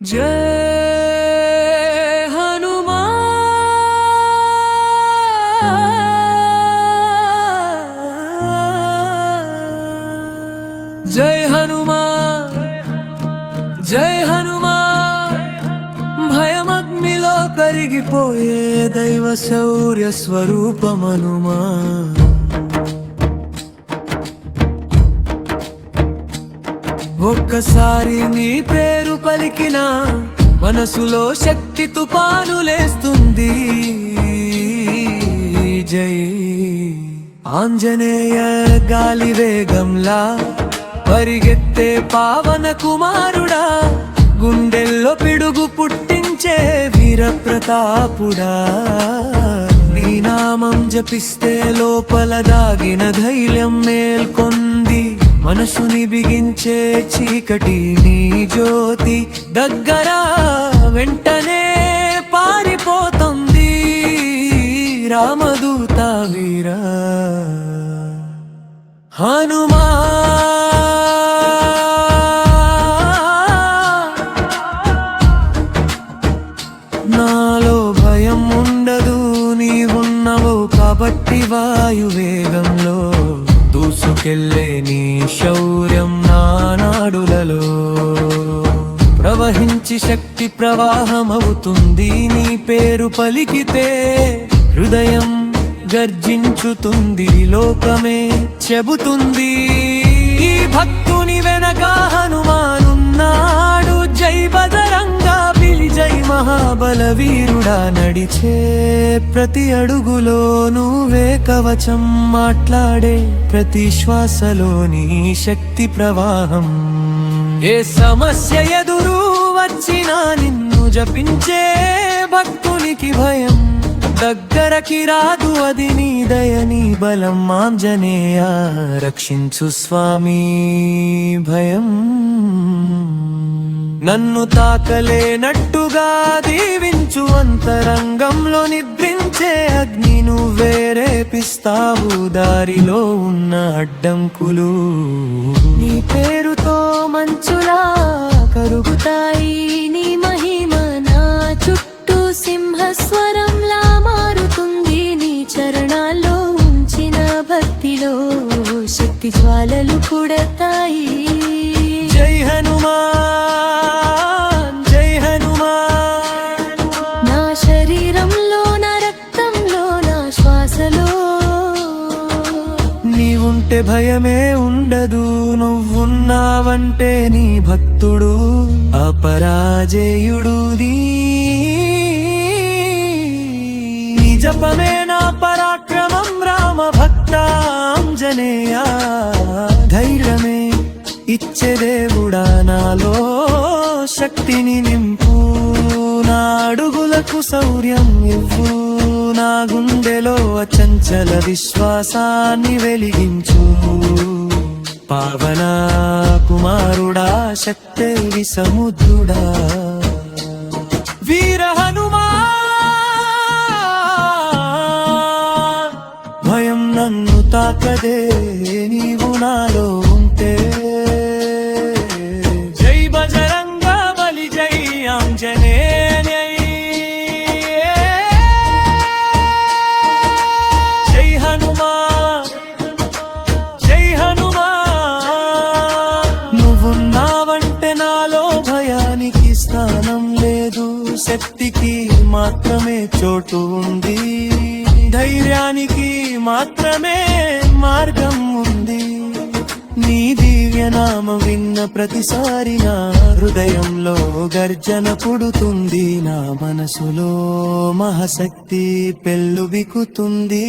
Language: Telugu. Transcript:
जय हनुमान जय हनुमान जय हनुमान भयमग्निलो करिगिपोये दैव शौर्य स्वरूपमनुमा ఒక్కసారి నీ పేరు పలికినా మనసులో శక్తి తుపానులేస్తుంది. జై ఆంజనేయ గాలి వేగంలా పరిగెత్తే పావన కుమారుడా, గుండెల్లో పిడుగు పుట్టించే వీర ప్రతాపుడా. నీ నామం జపిస్తే లోపల దాగిన ధైర్యం మేల్కొంది, మనసుని బిగించే చీకటి నీ జ్యోతి దగ్గర వెంటనే పారిపోతుంది. రామదూత వీరా హనుమా నాలో భయం ఉండదు, నీవున్నవు కాబట్టి వాయువేగంలో దూసుకెళ్ళే నీ శౌర్యం నా నాడులలో ప్రవహించి శక్తి ప్రవాహమవుతుంది. నీ పేరు పలికితే హృదయం గర్జించుతుంది, లోకమే చెబుతుంది ఈ భక్తుని వెనక హనుమానున్నాడు. జై బజరంగా పిలి జై మహాబల వీరుడా, నడిచే ప్రతి అడుగులో నువ్వే కవచం, మాట్లాడే ప్రతి శ్వాసలోని శక్తి ప్రవాహం. ఏ సమస్య ఎదురు వచ్చినా నిన్ను జపించే భక్తునికి భయం దగ్గరకి రాదు, అది నీ దయ నీ బలం. ఆంజనేయ రక్షించు స్వామి భయం నన్ను తాకలేనట్టుగా దీవించు, అంతరంగంలో నిద్రించే అగ్ని నువ్వే రేపిస్తావు. దారిలో ఉన్న అడ్డంకులు నీ పేరుతో మంచులా కరుగుతాయి. నీ మహిమ నా చుట్టూ సింహస్వరంలా మారుతుంది. నీ చరణాల్లో ఉంచిన భక్తిలో శక్తి జ్వాలలు కూడతాయి. జై హనుమాన్ జై హనుమాన్, నా శరీరంలో నా రక్తంలో నా శ్వాసలో నీవుంటే భయమే ఉండదు. నువ్వున్నావంటే నీ భక్తుడు అపరాజేయుడు. నీ జపమే నా పరాక్రమం, రామ భక్తాంజనేయ ధైర్యమే ఇచ్చే దేవుడా, నాలో శక్తిని నింపు, నా అడుగులకు శౌర్యం ఇవ్వు. నా గుండెలో అచంచల విశ్వాసాన్ని వెలిగించు. పావన కుమారుడా, శక్తి సముద్రుడా, వీర హనుమా భయం నన్ను తాకదే, నీవు నాలో ఉంటే. జై బజరంగ బలి జై ఆంజనేయ, జై హనుమా జై హనుమా. నువ్వున్నావంటే నాలో భయానికి స్థానం లేదు, శక్తికి మాత్రమే చోటు ఉంది, ధైర్యానికి మాత్రమే మార్గం ఉంది. నీ దివ్యనామ విన్న ప్రతిసారి నా హృదయంలో గర్జన పుడుతుంది. నా మనసులో మహాశక్తి పెళ్ళుబికుతుంది.